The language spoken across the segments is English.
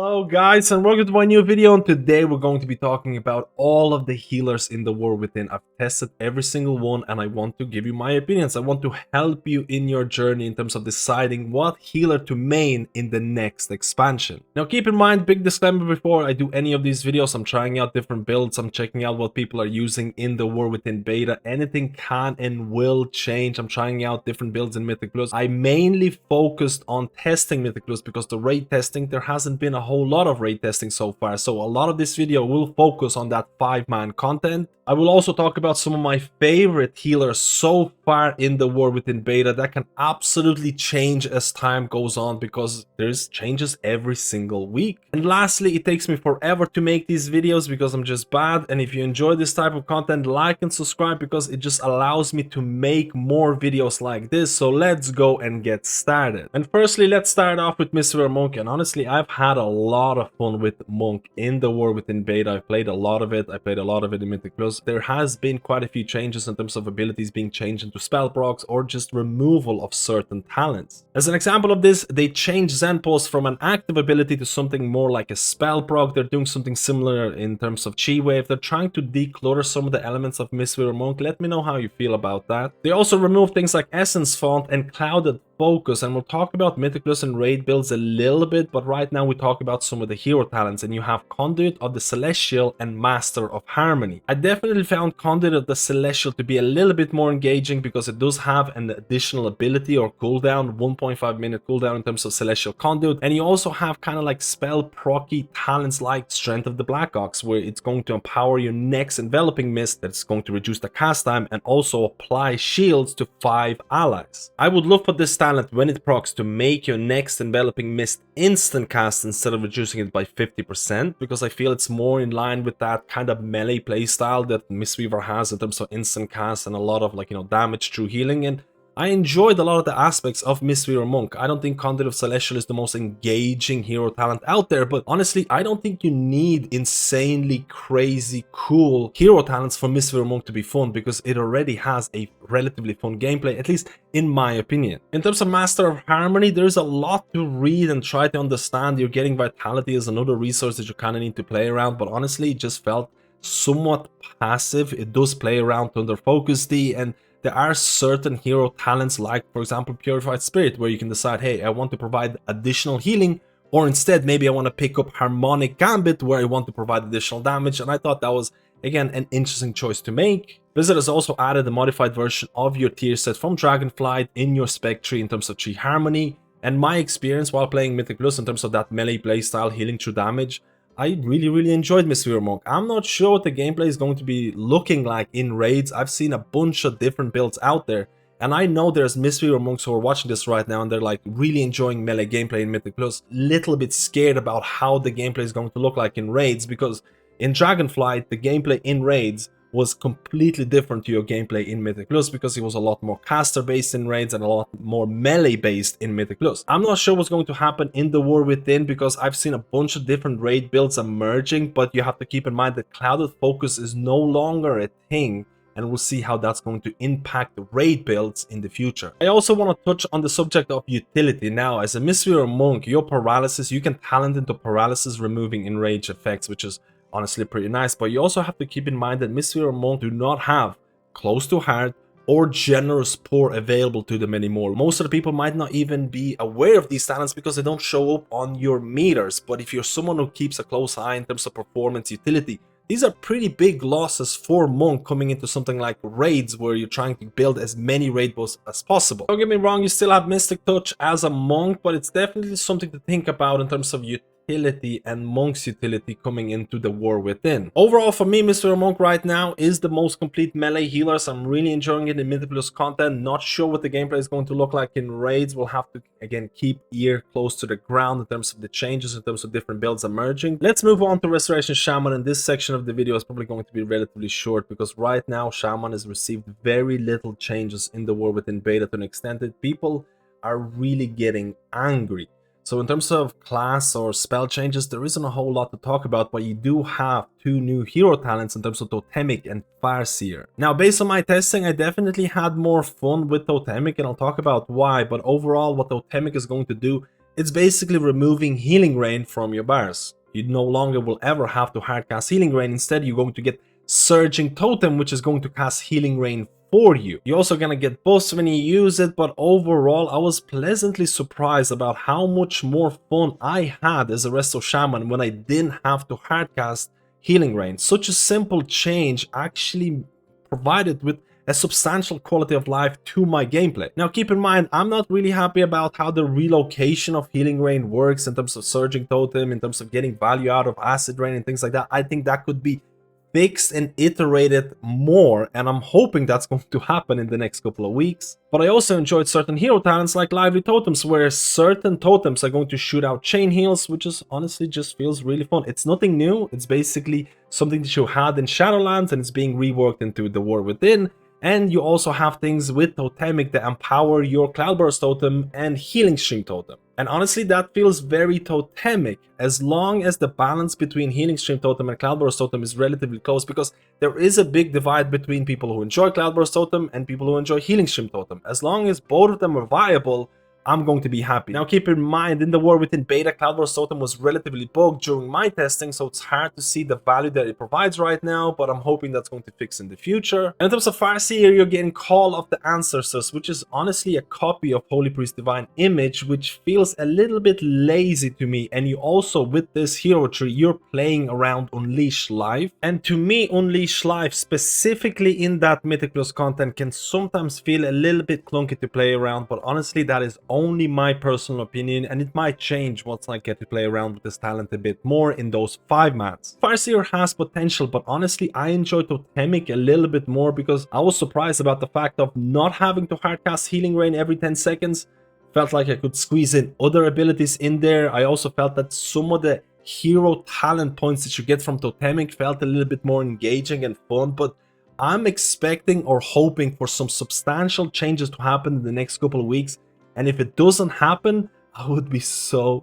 Hello guys and welcome to my new video, and today we're going to be talking about all of the healers in the War Within. I've tested every single one and I want to give you my opinions. I want to help you in your journey in terms of deciding what healer to main in the next expansion. Now keep in mind, big disclaimer before I do any of these videos, I'm trying out different builds, I'm checking out what people are using in the War Within beta. Anything can and will change. I'm trying out different builds in Mythic Plus. I mainly focused on testing Mythic Plus because the raid testing, there hasn't been a whole lot of raid testing so far, so a lot of this video will focus on that 5-man content. I will also talk about some of my favorite healers so far in the War Within beta that can absolutely change as time goes on because there's changes every single week. And lastly, it takes me forever to make these videos because I'm just bad, and if you enjoy this type of content, like and subscribe because it just allows me to make more videos like this. So let's go and get started. And firstly, let's start off with Mistweaver Monk, and honestly I've had a lot of fun with Monk in the War Within beta. I've played a lot of it. I played a lot of it in Mythic Plus. There has been quite a few changes in terms of abilities being changed into spell procs or just removal of certain talents. As an example of this, they changed Zen Pulse from an active ability to something more like a spell proc. They're doing something similar in terms of Chi Wave. They're trying to declutter some of the elements of Mistweaver Monk. Let me know how you feel about that. They also removed things like Essence Font and Clouded Focus, and we'll talk about Mythic Plus and raid builds a little bit, but right now we talk about some of the hero talents, and you have Conduit of the Celestial and Master of Harmony. I definitely found Conduit of the Celestial to be a little bit more engaging because it does have an additional ability or cooldown, 1.5 minute cooldown in terms of Celestial Conduit, and you also have kind of like spell procky talents like Strength of the Black Ox, where it's going to empower your next Enveloping Mist that's going to reduce the cast time and also apply shields to 5 allies. I would look for this talent when it procs to make your next Enveloping Mist instant cast instead of reducing it by 50%, because I feel it's more in line with that kind of melee playstyle that Mistweaver has in terms of instant cast and a lot of damage through healing. And I enjoyed a lot of the aspects of Mistweaver Monk. I don't think Conduit of Celestial is the most engaging hero talent out there, but honestly, I don't think you need insanely crazy cool hero talents for Mistweaver Monk to be fun, because it already has a relatively fun gameplay, at least in my opinion. In terms of Master of Harmony, there's a lot to read and try to understand. You're getting Vitality as another resource that you kind of need to play around, but honestly, it just felt somewhat passive. It does play around under Focus D, and there are certain hero talents like, for example, Purified Spirit, where you can decide, hey, I want to provide additional healing, or instead maybe I want to pick up Harmonic Gambit where I want to provide additional damage, and I thought that was, again, an interesting choice to make. Blizzard has also added a modified version of your tier set from Dragonflight in your spec tree in terms of Chi Harmony, and my experience while playing Mythic Plus in terms of that melee playstyle, healing through damage, I really enjoyed Mistweaver Monk. I'm not sure what the gameplay is going to be looking like in raids. I've seen a bunch of different builds out there, and I know there's Mistweaver Monks who are watching this right now and they're like really enjoying melee gameplay in Mythic Plus, little bit scared about how the gameplay is going to look like in raids, because in Dragonflight the gameplay in raids was completely different to your gameplay in Mythic Plus, because it was a lot more caster based in raids and a lot more melee based in Mythic Plus. I'm not sure what's going to happen in the War Within because I've seen a bunch of different raid builds emerging, but you have to keep in mind that Clouded Focus is no longer a thing, and we'll see how that's going to impact the raid builds in the future. I also want to touch on the subject of utility. Now, as a Mistweaver Monk, your paralysis, you can talent into paralysis removing enrage effects, which is honestly pretty nice, but you also have to keep in mind that Mistweaver Monk do not have Close to Heart or Generous Pour available to them anymore. Most of the people might not even be aware of these talents because they don't show up on your meters, but if you're someone who keeps a close eye in terms of performance utility, these are pretty big losses for Monk coming into something like raids where you're trying to build as many raid boss as possible. Don't get me wrong, you still have Mystic Touch as a Monk, but it's definitely something to think about in terms of utility and Monk's utility coming into the War Within. Overall, for me, Mistweaver Monk right now is the most complete melee healer, so I'm really enjoying it in Mythic Plus content. Not sure what the gameplay is going to look like in raids. We'll have to, again, keep ear close to the ground in terms of the changes, in terms of different builds emerging. Let's move on to Resto Shaman, and this section of the video is probably going to be relatively short because right now Shaman has received very little changes in the War Within beta to an extent that people are really getting angry. So in terms of class or spell changes, there isn't a whole lot to talk about, but you do have 2 new hero talents in terms of Totemic and Farseer. Now, based on my testing, I definitely had more fun with Totemic, and I'll talk about why, but overall what Totemic is going to do It's basically removing healing rain from your bars. You no longer will ever have to hardcast healing rain. Instead, you're going to get Surging Totem, which is going to cast healing rain for you. You're also gonna get buffs when you use it, but overall I was pleasantly surprised about how much more fun I had as a Resto Shaman when I didn't have to hardcast healing rain. Such a simple change actually provided with a substantial quality of life to my gameplay. Now keep in mind, I'm not really happy about how the relocation of healing rain works in terms of Surging Totem, in terms of getting value out of acid rain and things like that. I think that could be fixed and iterated more, and I'm hoping that's going to happen in the next couple of weeks. But I also enjoyed certain hero talents like Lively Totems, where certain totems are going to shoot out chain heals, which is honestly just feels really fun. It's nothing new, it's basically something that you had in Shadowlands and it's being reworked into the War Within. And you also have things with Totemic that empower your Cloudburst Totem and Healing Stream Totem. And honestly, that feels very Totemic, as long as the balance between Healing Stream Totem and Cloudburst Totem is relatively close, because there is a big divide between people who enjoy Cloudburst Totem and people who enjoy Healing Stream Totem. As long as both of them are viable, I'm going to be happy. Now keep in mind, in the War Within beta, Cloudburst Totem was relatively bugged during my testing, so it's hard to see the value that it provides right now, but I'm hoping that's going to fix in the future. And in terms of Farseer, you're getting Call of the Ancestors, which is honestly a copy of Holy Priest Divine Image, which feels a little bit lazy to me. And you also, with this hero tree, you're playing around Unleash Life. And to me, Unleash Life, specifically in that Mythic Plus content, can sometimes feel a little bit clunky to play around, but honestly, that is only my personal opinion, and it might change once I get to play around with this talent a bit more in those 5 mats. Farseer has potential, but honestly I enjoy Totemic a little bit more because I was surprised about the fact of not having to hardcast Healing Rain every 10 seconds. Felt like I could squeeze in other abilities in there. I also felt that some of the hero talent points that you get from Totemic felt a little bit more engaging and fun, but I'm expecting or hoping for some substantial changes to happen in the next couple of weeks. And if it doesn't happen, I would be so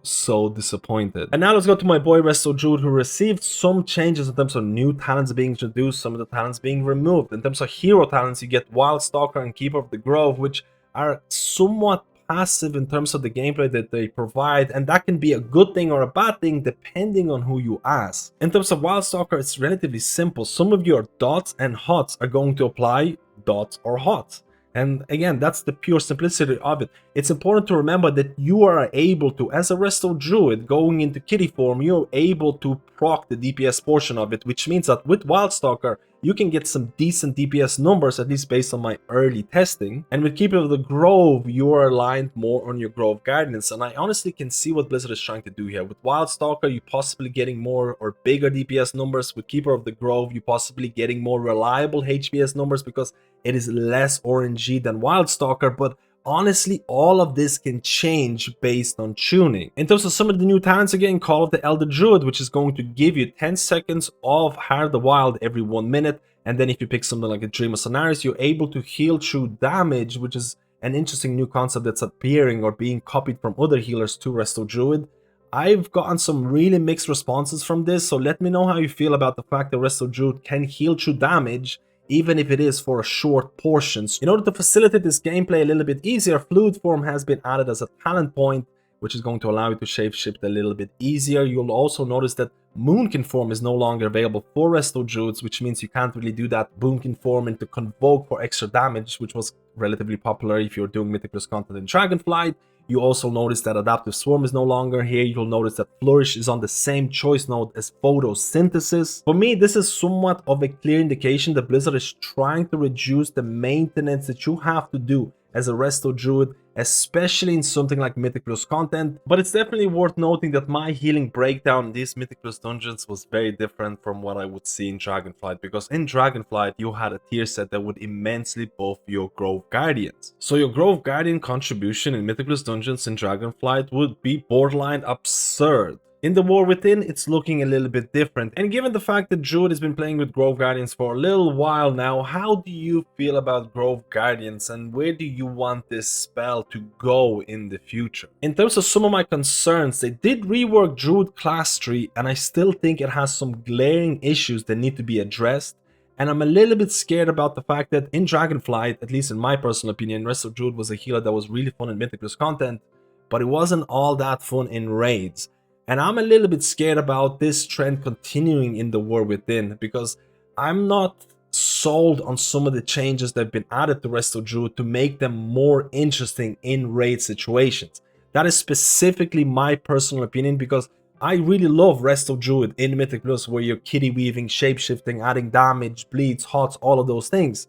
disappointed. And now let's go to my boy Resto Druid, who received some changes in terms of new talents being introduced, some of the talents being removed. In terms of hero talents, you get Wild Stalker and Keeper of the Grove, which are somewhat passive in terms of the gameplay that they provide, and that can be a good thing or a bad thing depending on who you ask. In terms of Wild Stalker, it's relatively simple. Some of your dots and hots are going to apply dots or hots. And again, that's the pure simplicity of it. It's important to remember that you are able to, as a Resto Druid, going into kitty form, you're able to proc the DPS portion of it, which means that with Wildstalker, you can get some decent DPS numbers, at least based on my early testing. And with Keeper of the Grove, you are aligned more on your Grove Guardians. And I honestly can see what Blizzard is trying to do here. With Wildstalker, you're possibly getting more or bigger DPS numbers. With Keeper of the Grove, you're possibly getting more reliable HPS numbers because it is less RNG than Wildstalker, but honestly, all of this can change based on tuning. In terms of some of the new talents, again, Call of the Elder Druid, which is going to give you 10 seconds of Heart the Wild every 1 minute. And then if you pick something like a Dream of Scenarios, you're able to heal through damage, which is an interesting new concept that's appearing or being copied from other healers to Resto Druid. I've gotten some really mixed responses from this, so let me know how you feel about the fact that Resto Druid can heal through damage, even if it is for a short portions. In order to facilitate this gameplay a little bit easier, Fluid Form has been added as a talent point, which is going to allow you to shapeshift a little bit easier. You'll also notice that Moonkin Form is no longer available for Resto Druids, which means you can't really do that Moonkin Form into Convoke for extra damage, which was relatively popular if you're doing Mythic Plus content in Dragonflight. You also notice that Adaptive Swarm is no longer here. You'll notice that Flourish is on the same choice node as Photosynthesis. For me, this is somewhat of a clear indication that Blizzard is trying to reduce the maintenance that you have to do as a Resto Druid, especially in something like Mythic Plus content. But it's definitely worth noting that my healing breakdown in these Mythic Plus dungeons was very different from what I would see in Dragonflight, because in Dragonflight you had a tier set that would immensely buff your Grove Guardians. So your Grove Guardian contribution in Mythic Plus dungeons in Dragonflight would be borderline absurd. In the War Within, it's looking a little bit different. And given the fact that Druid has been playing with Grove Guardians for a little while now, how do you feel about Grove Guardians and where do you want this spell to go in the future? In terms of some of my concerns, they did rework Druid class tree, and I still think it has some glaring issues that need to be addressed. And I'm a little bit scared about the fact that in Dragonflight, at least in my personal opinion, Resto Druid was a healer that was really fun in Mythic Plus content. but it wasn't all that fun in raids. And I'm a little bit scared about this trend continuing in the War Within, because I'm not sold on some of the changes that have been added to Resto Druid to make them more interesting in raid situations. That is specifically my personal opinion, because I really love Resto Druid in Mythic Plus, where you're kitty weaving, shapeshifting, adding damage, bleeds, hots, all of those things.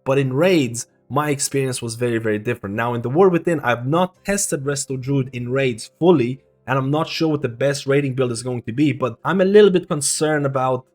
But in raids, my experience was very, very different. Now, in the War Within, I've not tested Resto Druid in raids fully, and I'm not sure what the best raiding build is going to be, but I'm a little bit concerned about,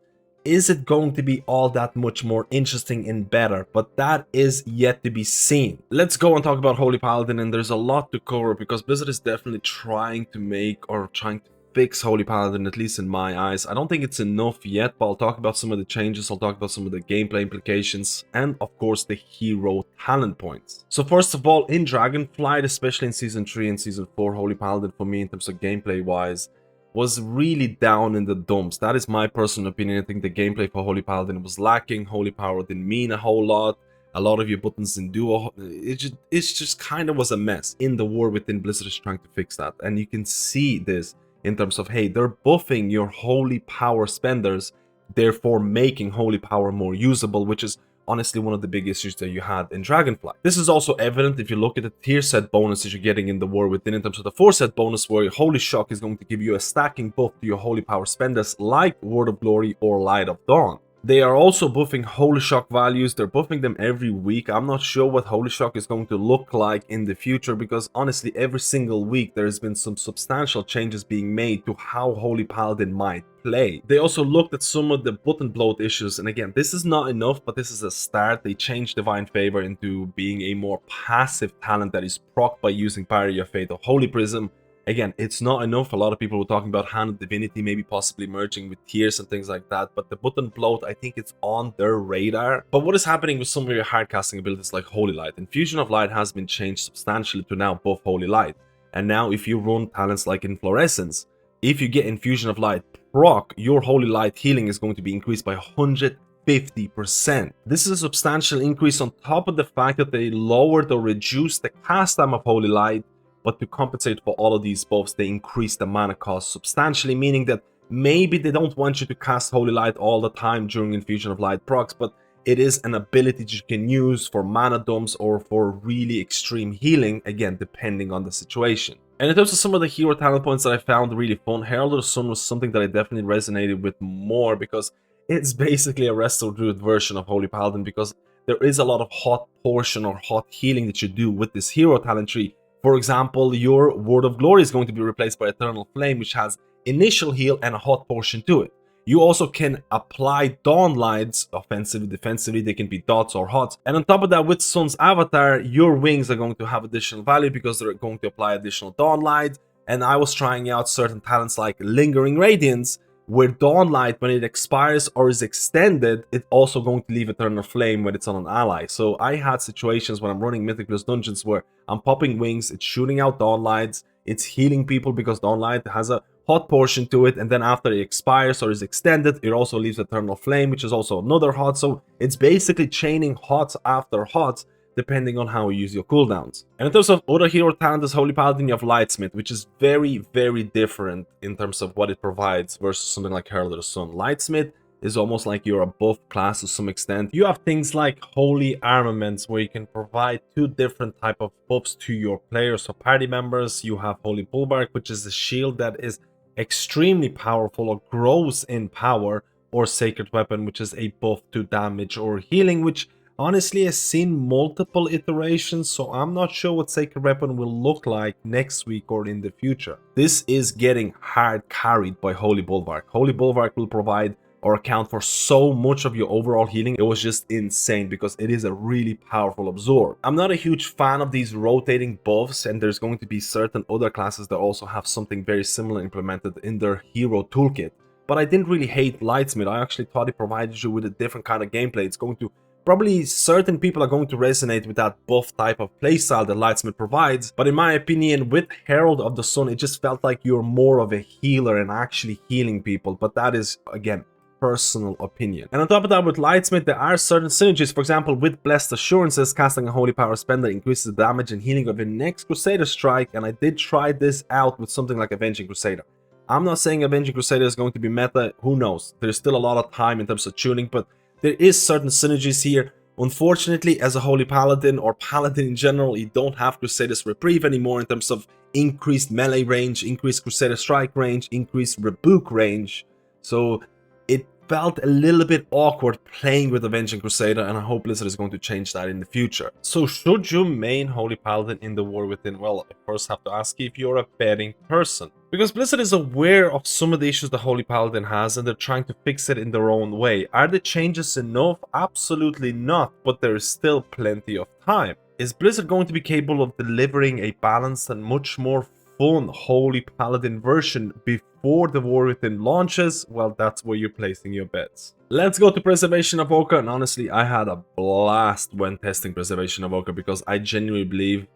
is it going to be all that much more interesting and better? But that is yet to be seen. Let's go and talk about Holy Paladin, and there's a lot to cover, because Blizzard is definitely trying to fix Holy Paladin, at least in my eyes. I don't think it's enough yet, but I'll talk about some of the changes, I'll talk about some of the gameplay implications, and of course the hero talent points. So first of all, in Dragonflight, especially in Season 3 and Season 4, Holy Paladin for me in terms of gameplay wise was really down in the dumps. That is my personal opinion. I think the gameplay for Holy Paladin was lacking. Holy Power didn't mean a whole lot. A lot of your buttons didn't do it just kind of was a mess. In the War Within, Blizzard is trying to fix that, and you can see this in terms of, hey, they're buffing your Holy Power spenders, therefore making Holy Power more usable, which is honestly one of the big issues that you had in Dragonflight. This is also evident if you look at the tier set bonuses you're getting in the War Within, in terms of the 4-set bonus, where Holy Shock is going to give you a stacking buff to your Holy Power spenders like Word of Glory or Light of Dawn. They are also buffing Holy Shock values. They're buffing them every week. I'm not sure what Holy Shock is going to look like in the future, because honestly, every single week there has been some substantial changes being made to how Holy Paladin might play. They also looked at some of the button bloat issues, and again, this is not enough, but this is a start. They changed Divine Favor into being a more passive talent that is proc by using Parry of Fate or Holy Prism. Again, it's not enough. A lot of people were talking about Hand of Divinity, maybe possibly merging with Tears and things like that. But the button bloat, I think it's on their radar. But what is happening with some of your hard casting abilities like Holy Light? Infusion of Light has been changed substantially to now buff Holy Light. And now if you run talents like Inflorescence, if you get Infusion of Light proc, your Holy Light healing is going to be increased by 150%. This is a substantial increase on top of the fact that they lowered or reduced the cast time of Holy Light. But to compensate for all of these buffs, they increase the mana cost substantially, meaning that maybe they don't want you to cast Holy Light all the time during Infusion of Light procs, but it is an ability that you can use for mana dumps or for really extreme healing, again, depending on the situation. And in terms of some of the hero talent points that I found really fun, Herald of the Sun was something that I definitely resonated with more, because it's basically a Resto Druid version of Holy Paladin, because there is a lot of hot portion or hot healing that you do with this hero talent tree. For example, your Word of Glory is going to be replaced by Eternal Flame, which has initial heal and a hot portion to it. You also can apply Dawn Lights, offensively, defensively, they can be dots or hots. And on top of that, with Sun's Avatar, your wings are going to have additional value because they're going to apply additional Dawn Light. And I was trying out certain talents like Lingering Radiance, where Dawn Light, when it expires or is extended, it's also going to leave Eternal Flame when it's on an ally. So I had situations when I'm running Mythic Plus dungeons where I'm popping wings, it's shooting out Dawn Lights, it's healing people because Dawn Light has a hot portion to it, and then after it expires or is extended, it also leaves Eternal Flame, which is also another hot. So it's basically chaining hots after hots, depending on how you use your cooldowns. And in terms of other hero talent as Holy Paladin, you have Lightsmith, which is very, very different in terms of what it provides versus something like Herald of the Sun. Lightsmith is almost like you're a buff class to some extent. You have things like Holy Armaments, where you can provide two different type of buffs to your players or party members. You have Holy Bulwark, which is a shield that is extremely powerful or grows in power, or Sacred Weapon, which is a buff to damage or healing, which honestly has seen multiple iterations, so I'm not sure what Sacred Weapon will look like next week or in the future. This is getting hard carried by Holy Bulwark. Holy Bulwark will provide or account for so much of your overall healing. It was just insane because it is a really powerful absorb. I'm not a huge fan of these rotating buffs, and there's going to be certain other classes that also have something very similar implemented in their hero toolkit. But I didn't really hate Lightsmith. I actually thought it provided you with a different kind of gameplay. It's going to probably certain people are going to resonate with that buff type of playstyle that Lightsmith provides, but in my opinion, with Herald of the Sun, it just felt like you're more of a healer and actually healing people. But that is, again, personal opinion. And on top of that, with Lightsmith, there are certain synergies. For example, with Blessed Assurances, casting a Holy Power spell increases the damage and healing of your next Crusader strike, and I did try this out with something like Avenging Crusader. I'm not saying Avenging Crusader is going to be meta, who knows? There's still a lot of time in terms of tuning, but there is certain synergies here. Unfortunately, as a Holy Paladin or Paladin in general, you don't have Crusader's Reprieve anymore in terms of increased melee range, increased Crusader strike range, increased rebuke range. So it felt a little bit awkward playing with Avenging Crusader, and I hope Blizzard is going to change that in the future. So should you main Holy Paladin in the War Within? Well, I first have to ask you if you're a betting person. Because Blizzard is aware of some of the issues the Holy Paladin has, and they're trying to fix it in their own way. Are the changes enough? Absolutely not, but there is still plenty of time. Is Blizzard going to be capable of delivering a balanced and much more fun Holy Paladin version before the War Within launches? Well, that's where you're placing your bets. Let's go to Preservation Evoker, and honestly, I had a blast when testing Preservation Evoker because I genuinely believe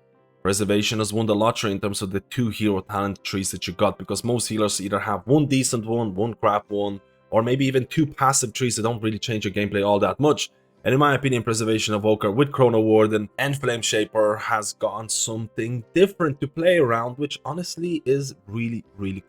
Preservation has won the lottery in terms of the 2 hero talent trees that you got, because most healers either have one decent one, one crap one, or maybe even 2 passive trees that don't really change your gameplay all that much. And in my opinion, Preservation Evoker with Chrono Warden and Flame Shaper has gotten something different to play around, which honestly is really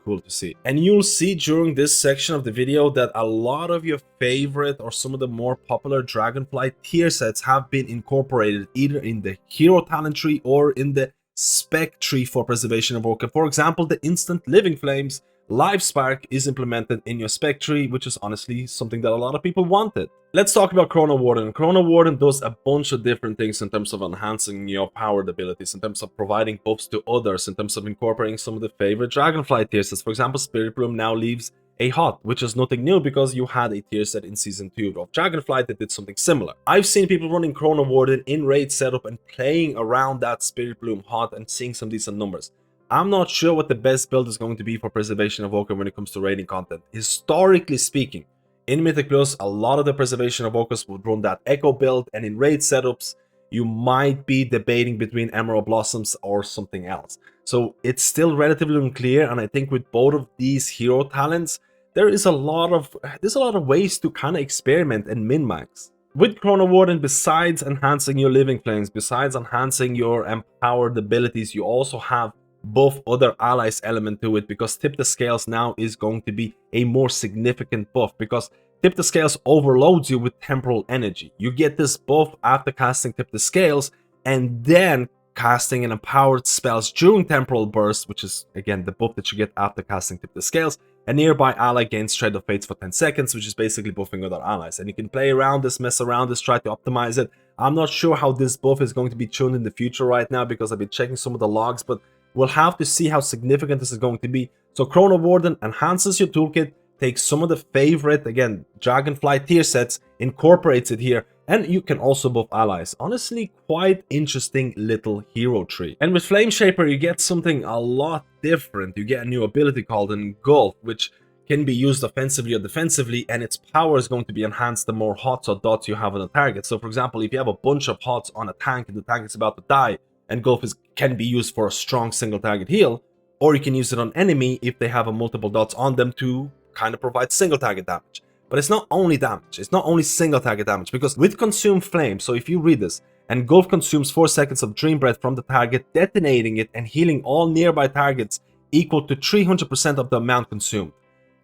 cool to see. And you'll see during this section of the video that a lot of your favorite or some of the more popular Dragonfly tier sets have been incorporated either in the hero talent tree or in the spec tree for Preservation Evoker. For example, the Instant Living Flames Live Spark is implemented in your spec tree, which is honestly something that a lot of people wanted. Let's talk about Chrono Warden. Chrono Warden does a bunch of different things in terms of enhancing your powered abilities, in terms of providing buffs to others, in terms of incorporating some of the favorite Dragonfly tier sets. For example, Spirit Bloom now leaves a hot, which is nothing new because you had a tier set in Season 2 of Dragonfly that did something similar. I've seen people running Chrono Warden in raid setup and playing around that Spirit Bloom hot and seeing some decent numbers. I'm not sure what the best build is going to be for Preservation Evoker when it comes to raiding content. Historically speaking, in Mythic Plus, a lot of the Preservation Evokers would run that Echo build, and in raid setups, you might be debating between Emerald Blossoms or something else. So it's still relatively unclear, and I think with both of these hero talents, there's a lot of ways to kind of experiment and min-max. With Chrono Warden, besides enhancing your Living Flames, besides enhancing your empowered abilities, you also have buff other allies element to it, because Tip the Scales now is going to be a more significant buff, because Tip the Scales overloads you with temporal energy. You get this buff after casting Tip the Scales and then casting an empowered spells during temporal burst, which is again the buff that you get after casting Tip the Scales. A nearby ally gains Shred of Fates for 10 seconds, which is basically buffing other allies. And you can play around this, mess around this, try to optimize it. I'm not sure how this buff is going to be tuned in the future right now, because I've been checking some of the logs, but we'll have to see how significant this is going to be. So Chrono Warden enhances your toolkit, takes some of the favorite, again, Dragonfly tier sets, incorporates it here, and you can also buff allies. Honestly, quite interesting little hero tree. And with Flame Shaper, you get something a lot different. You get a new ability called Engulf, which can be used offensively or defensively, and its power is going to be enhanced the more hots or dots you have on a target. So for example, if you have a bunch of hots on a tank and the tank is about to die, Engulf can be used for a strong single target heal, or you can use it on enemy if they have a multiple dots on them to kind of provide single target damage. But it's not only damage, it's not only single target damage, because with Consume Flame, so if you read this, Engulf consumes 4 seconds of Dream Breath from the target, detonating it and healing all nearby targets equal to 300% of the amount consumed.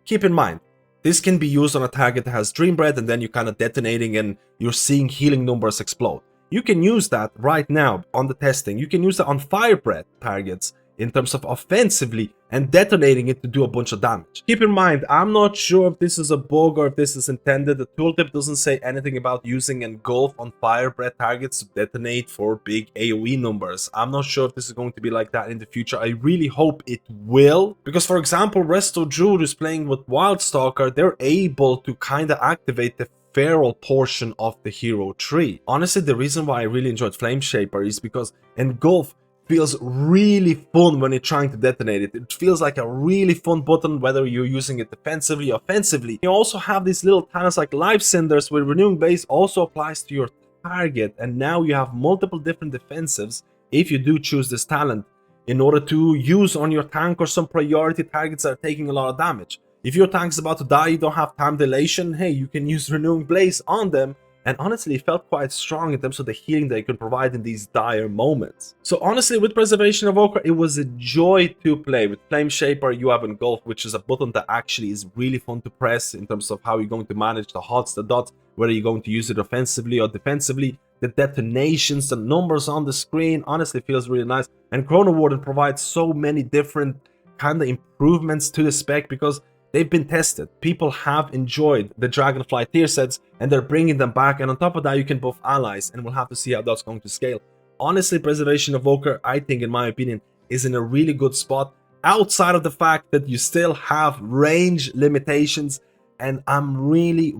Keep in mind, this can be used on a target that has Dream Breath, and then you're kind of detonating and you're seeing healing numbers explode. You can use that right now on the testing. You can use that on Fire Breath targets in terms of offensively and detonating it to do a bunch of damage. Keep in mind, I'm not sure if this is a bug or if this is intended. The tooltip doesn't say anything about using Engulf on Fire Breath targets to detonate for big AoE numbers. I'm not sure if this is going to be like that in the future. I really hope it will, because for example, Resto Druid is playing with Wildstalker. They're able to kind of activate the feral portion of the hero tree. Honestly, the reason why I really enjoyed Flame Shaper is because Engulf feels really fun when you're trying to detonate it. It feels like a really fun button, whether you're using it defensively or offensively. You also have these little talents like Life Cinders, where Renewing Base also applies to your target, and now you have multiple different defensives if you do choose this talent in order to use on your tank or some priority targets that are taking a lot of damage. If your tank's about to die, you don't have time dilation, hey, you can use Renewing Blaze on them. And honestly, it felt quite strong in terms of the healing that you can provide in these dire moments. So honestly, with Preservation Evoker, it was a joy to play. With Flame Shaper, you have Engulf, which is a button that actually is really fun to press in terms of how you're going to manage the hots, the dots, whether you're going to use it offensively or defensively. The detonations, the numbers on the screen, honestly feels really nice. And Chrono Warden provides so many different kind of improvements to the spec because they've been tested. People have enjoyed the Dragonfly tier sets and they're bringing them back. And on top of that, you can buff allies, and we'll have to see how that's going to scale. Honestly, Preservation Evoker, I think, in my opinion, is in a really good spot outside of the fact that you still have range limitations. And I'm really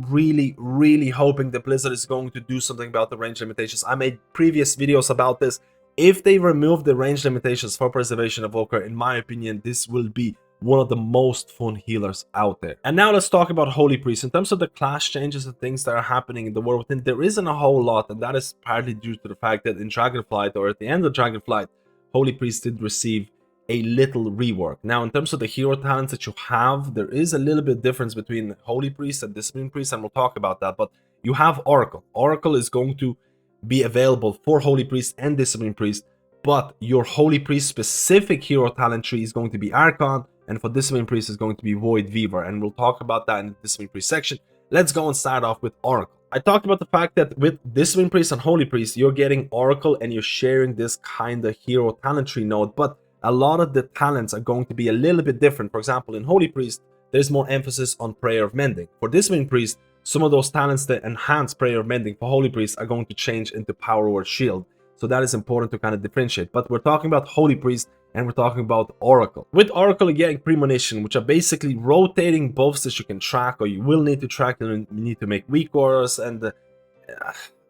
hoping that Blizzard is going to do something about the range limitations. I made previous videos about this. If they remove the range limitations for Preservation Evoker, in my opinion, this will be one of the most fun healers out there. And now let's talk about Holy Priest. In terms of the class changes and things that are happening in the world within, there isn't a whole lot, and that is partly due to the fact that in Dragonflight, or at the end of Dragonflight, Holy Priest did receive a little rework. Now, in terms of the hero talents that you have, there is a little bit difference between Holy Priest and Discipline Priest, and we'll talk about that. But you have Oracle. Oracle is going to be available for Holy Priest and Discipline Priest, but your Holy Priest specific hero talent tree is going to be Archon, and for Discipline Priest is going to be Void Weaver, and we'll talk about that in the Discipline Priest section. Let's go and start off with Oracle. I talked about the fact that with Discipline Priest and Holy Priest, you're getting Oracle and you're sharing this kind of hero talent tree node, but a lot of the talents are going to be a little bit different. For example, in Holy Priest, there's more emphasis on Prayer of Mending. For Discipline Priest, some of those talents that enhance Prayer of Mending for Holy Priest are going to change into Power Word Shield. So that is important to kind of differentiate. But we're talking about Holy Priest and we're talking about Oracle. With Oracle, you're getting Premonition, which are basically rotating buffs that you can track, or you will need to track, and you need to make weak auras. And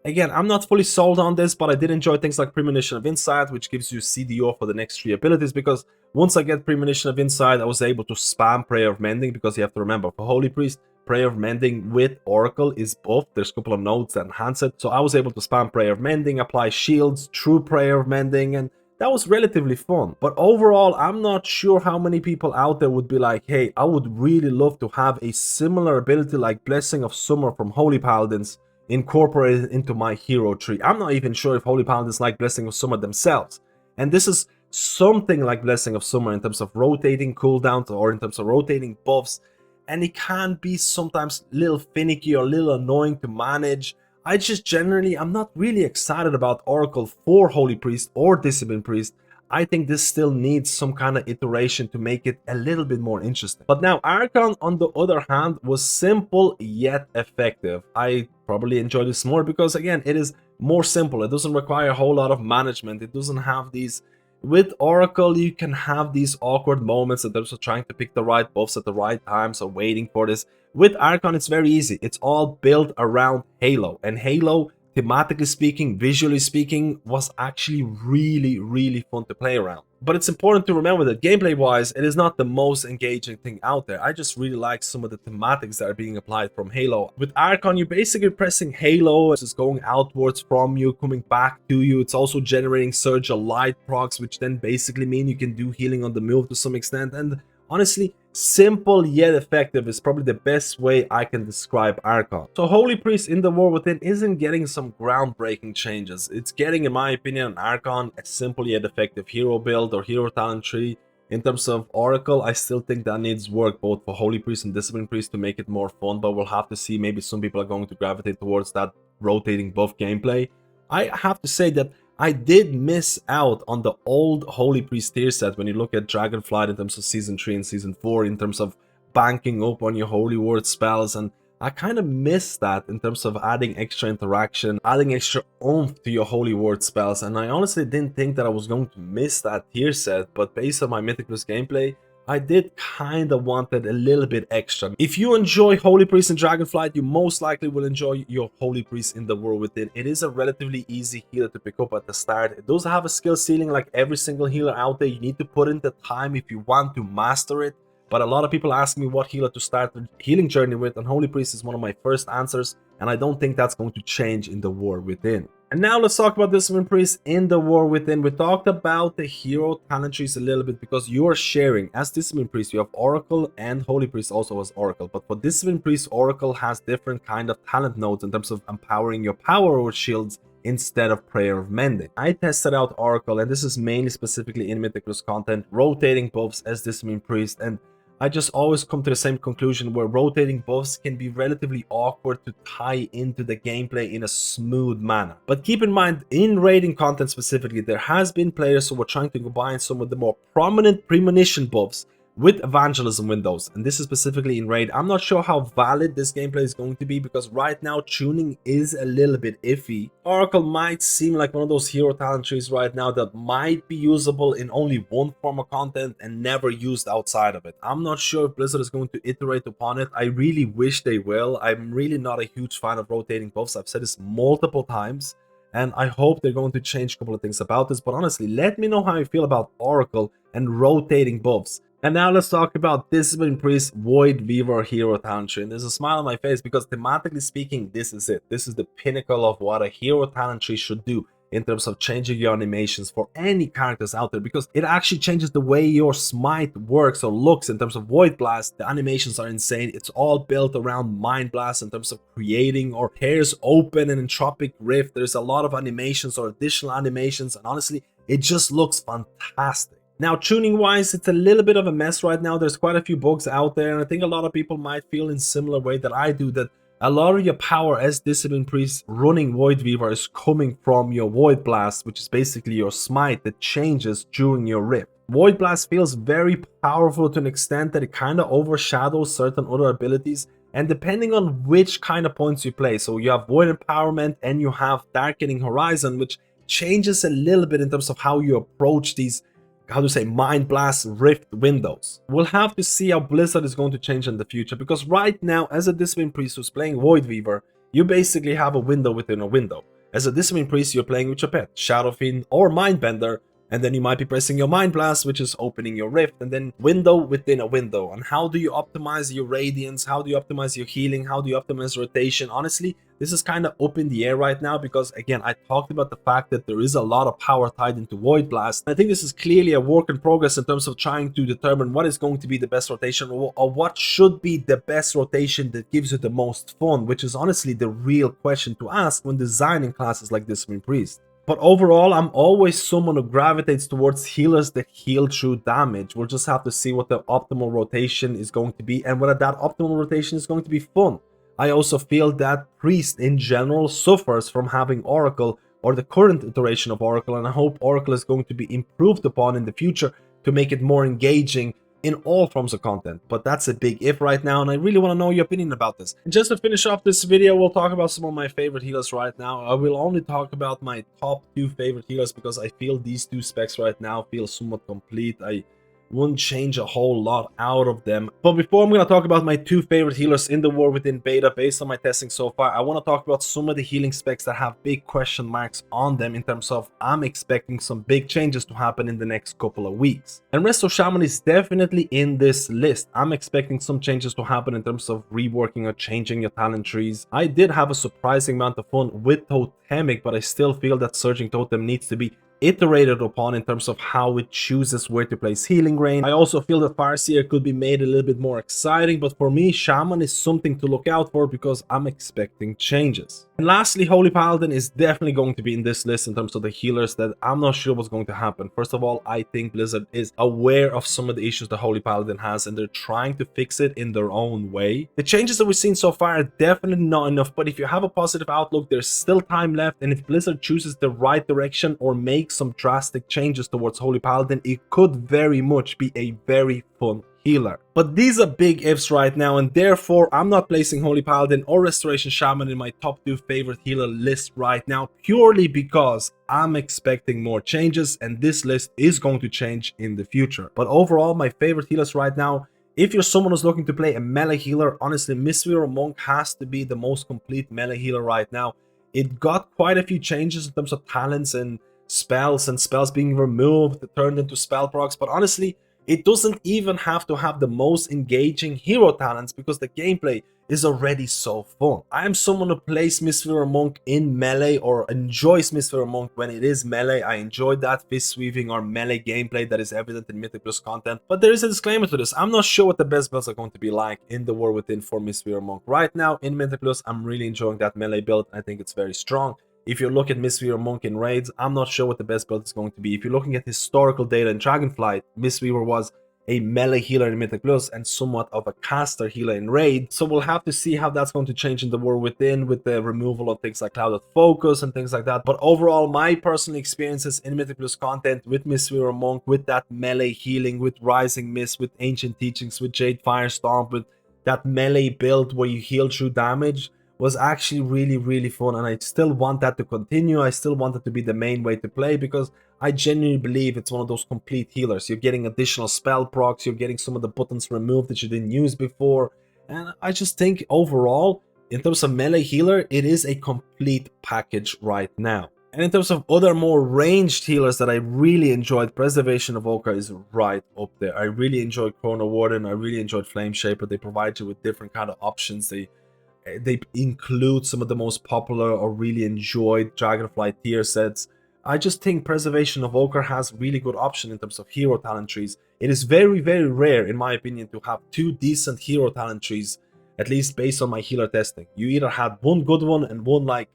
again, I'm not fully sold on this, but I did enjoy things like Premonition of Insight, which gives you CDO for the next 3 abilities, because once I get Premonition of Insight, I was able to spam Prayer of Mending, because you have to remember, for Holy Priest, Prayer of Mending with Oracle is buffed. There's a couple of nodes that enhance it. So I was able to spam Prayer of Mending, apply shields through Prayer of Mending, and that was relatively fun. But overall, I'm not sure how many people out there would be like, hey, I would really love to have a similar ability like Blessing of Summer from Holy Paladins incorporated into my hero tree. I'm not even sure if Holy Paladins like Blessing of Summer themselves. And this is something like Blessing of Summer in terms of rotating cooldowns or in terms of rotating buffs. And it can be sometimes a little finicky or a little annoying to manage. I'm not really excited about Oracle for Holy Priest or Discipline Priest. I think this still needs some kind of iteration to make it a little bit more interesting. But now Archon, on the other hand, was simple yet effective. I probably enjoy this more because, again, it is more simple. It doesn't require a whole lot of management. It doesn't have these... With Oracle, you can have these awkward moments in terms of trying to pick the right buffs at the right time, so waiting for this. With Archon, it's very easy. It's all built around Halo, and Halo, thematically speaking, visually speaking, was actually really fun to play around. But it's important to remember that gameplay-wise, it is not the most engaging thing out there. I just really like some of the thematics that are being applied from Halo. With Archon, you're basically pressing Halo, it's just going outwards from you, coming back to you. It's also generating Surge of Light procs, which then basically mean you can do healing on the move to some extent. And honestly, simple yet effective is probably the best way I can describe Archon. So Holy Priest in the War Within isn't getting some groundbreaking changes. It's getting, in my opinion, an Archon, a simple yet effective hero build or hero talent tree. In terms of Oracle, I still think that needs work both for Holy Priest and Discipline Priest to make it more fun, but we'll have to see. Maybe some people are going to gravitate towards that rotating buff gameplay. I have to say that I did miss out on the old Holy Priest tier set when you look at Dragonflight in terms of Season 3 and Season 4, in terms of banking up on your Holy Word spells, and I kind of missed that in terms of adding extra interaction, adding extra oomph to your Holy Word spells, and I honestly didn't think that I was going to miss that tier set, but based on my Mythic Plus gameplay, I did kind of wanted a little bit extra. If you enjoy Holy Priest and Dragonflight, you most likely will enjoy your Holy Priest in the War Within. It is a relatively easy healer to pick up at the start. It does have a skill ceiling like every single healer out there. You need to put in the time if you want to master it. But a lot of people ask me what healer to start the healing journey with, and Holy Priest is one of my first answers, and I don't think that's going to change in the War Within. And now let's talk about Discipline Priest in the War Within. We talked about the hero talent trees a little bit because you are sharing. As Discipline Priest, you have Oracle, and Holy Priest also has Oracle. But for Discipline Priest, Oracle has different kind of talent nodes in terms of empowering your power over shields instead of Prayer of Mending. I tested out Oracle, and this is mainly specifically in Mythicus content, rotating buffs as Discipline Priest, and I just always come to the same conclusion where rotating buffs can be relatively awkward to tie into the gameplay in a smooth manner. But keep in mind, in raiding content specifically, there has been players who were trying to combine some of the more prominent premonition buffs with evangelism windows, and this is specifically in raid. I'm not sure how valid this gameplay is going to be because right now tuning is a little bit iffy. Oracle might seem like one of those hero talent trees right now that might be usable in only one form of content and never used outside of it. I'm not sure if Blizzard is going to iterate upon it. I really wish they will. I'm really not a huge fan of rotating buffs. I've said this multiple times, and I hope they're going to change a couple of things about this. But honestly, let me know how you feel about Oracle and rotating buffs. And now let's talk about Discipline Priest Void Weaver hero talent tree. And there's a smile on my face because thematically speaking, this is it. This is the pinnacle of what a hero talent tree should do in terms of changing your animations for any characters out there, because it actually changes the way your smite works or looks. In terms of Void Blast, the animations are insane. It's all built around Mind Blast in terms of creating or tears open an entropic rift. There's a lot of animations or additional animations, and honestly, it just looks fantastic. Now, tuning wise, it's a little bit of a mess right now. There's quite a few bugs out there, and I think a lot of people might feel in similar way that I do, that a lot of your power as Discipline Priest running Void Weaver is coming from your Void Blast, which is basically your smite that changes during your rift. Void Blast feels very powerful to an extent that it kind of overshadows certain other abilities, and depending on which kind of points you play. So you have Void Empowerment and you have Darkening Horizon, which changes a little bit in terms of how you approach these, how to say, Mind Blast Rift windows. We'll have to see how Blizzard is going to change in the future, because right now, as a Discipline Priest who's playing Void Weaver, you basically have a window within a window. As a Discipline Priest, you're playing with your pet, Shadow Fiend or Mindbender, and then you might be pressing your Mind Blast, which is opening your Rift, and then window within a window. And how do you optimize your Radiance? How do you optimize your healing? How do you optimize rotation? Honestly, this is kind of up in the air right now because, again, I talked about the fact that there is a lot of power tied into Void Blast. I think this is clearly a work in progress in terms of trying to determine what is going to be the best rotation, or what should be the best rotation that gives you the most fun, which is honestly the real question to ask when designing classes like Discipline Priest. But overall, I'm always someone who gravitates towards healers that heal through damage. We'll just have to see what the optimal rotation is going to be and whether that optimal rotation is going to be fun. I also feel that Priest in general suffers from having Oracle, or the current iteration of Oracle, and I hope Oracle is going to be improved upon in the future to make it more engaging in all forms of content. But that's a big if right now, and I really want to know your opinion about this. And just to finish off this video, we'll talk about some of my favorite healers right now. I will only talk about my top 2 favorite healers because I feel these 2 specs right now feel somewhat complete. I wouldn't change a whole lot out of them. But before I'm going to talk about my 2 favorite healers in the War Within beta based on my testing so far, I want to talk about some of the healing specs that have big question marks on them, in terms of I'm expecting some big changes to happen in the next couple of weeks. And Resto Shaman is definitely in this list. I'm expecting some changes to happen in terms of reworking or changing your talent trees. I did have a surprising amount of fun with Totemic, but I still feel that Surging Totem needs to be iterated upon in terms of how it chooses where to place healing rain. I also feel that Farseer could be made a little bit more exciting, but for me, Shaman is something to look out for because I'm expecting changes. And lastly, Holy Paladin is definitely going to be in this list in terms of the healers that I'm not sure what's going to happen. First of all, I think Blizzard is aware of some of the issues that Holy Paladin has, and they're trying to fix it in their own way. The changes that we've seen so far are definitely not enough, but if you have a positive outlook, there's still time left, and if Blizzard chooses the right direction or makes some drastic changes towards Holy Paladin, it could very much be a very fun healer. But these are big ifs right now, and therefore I'm not placing Holy Paladin or Restoration Shaman in my top 2 favorite healer list right now, purely because I'm expecting more changes, and this list is going to change in the future. But overall, my favorite healers right now, if you're someone who's looking to play a melee healer, honestly, Mistweaver Monk has to be the most complete melee healer right now. It got quite a few changes in terms of talents and spells being removed, turned into spell procs, but honestly, It doesn't even have to have the most engaging hero talents because the gameplay is already so fun. I am someone who plays Mistweaver Monk in melee or enjoys Mistweaver Monk when it is melee. I enjoy that fist weaving or melee gameplay that is evident in Mythic Plus content. But there is a disclaimer to this. I'm not sure what the best builds are going to be like in the War Within for Mistweaver Monk. Right now in Mythic Plus, I'm really enjoying that melee build. I think it's very strong. If you look at Mistweaver Monk in raids, I'm not sure what the best build is going to be. If you're looking at historical data in Dragonflight, Mistweaver was a melee healer in Mythic Plus and somewhat of a caster healer in raid. So we'll have to see how that's going to change in the War Within with the removal of things like Clouded Focus and things like that. But overall, my personal experiences in Mythic Plus content with Mistweaver Monk, with that melee healing, with Rising Mist, with Ancient Teachings, with Jade Firestorm, with that melee build where you heal through damage, was actually really fun, and I still want that to continue. I still want it to be the main way to play because I genuinely believe it's one of those complete healers. You're getting additional spell procs, you're getting some of the buttons removed that you didn't use before, and I just think overall, in terms of melee healer, it is a complete package right now. And in terms of other more ranged healers that I really enjoyed, Preservation Evoker is right up there. I really enjoyed Chrono Warden, I really enjoyed Flame Shaper. They provide you with different kind of options. They include some of the most popular or really enjoyed Dragonfly tier sets. I just think Preservation Evoker has really good option in terms of hero talent trees. It is very rare, in my opinion, to have two decent hero talent trees, at least based on my healer testing. You either had one good one and one like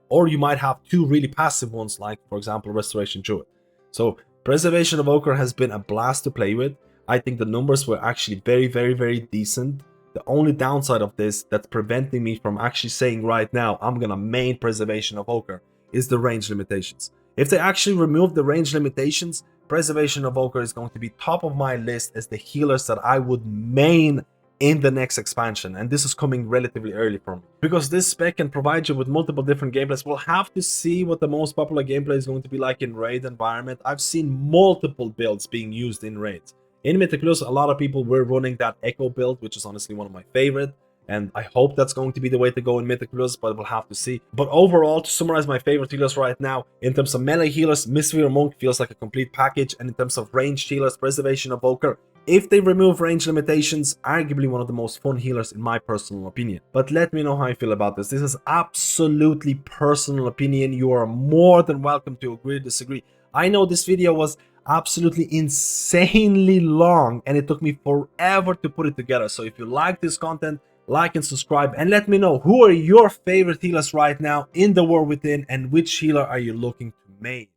or you might have two really passive ones, like for example Restoration Druid. So Preservation Evoker has been a blast to play with. I think the numbers were actually very decent. The only downside of this that's preventing me from actually saying right now I'm gonna main Preservation Evoker is the range limitations. If they actually remove the range limitations, Preservation Evoker is going to be top of my list as the healers that I would main in the next expansion, and this is coming relatively early for me. Because this spec can provide you with multiple different gameplays, we'll have to see what the most popular gameplay is going to be like in raid environment. I've seen multiple builds being used in raids. In Mythic Plus, a lot of people were running that Echo build, which is honestly one of my favorite. And I hope that's going to be the way to go in Mythic Plus, but we'll have to see. But overall, to summarize my favorite healers right now, in terms of melee healers, Mistweaver Monk feels like a complete package. And in terms of ranged healers, Preservation Evoker, if they remove range limitations, arguably one of the most fun healers in my personal opinion. But let me know how you feel about this. This is absolutely personal opinion. You are more than welcome to agree or disagree. I know this video was absolutely insanely long and it took me forever to put it together. So if you like this content, like and subscribe, and let me know who are your favorite healers right now in the War Within and which healer are you looking to main.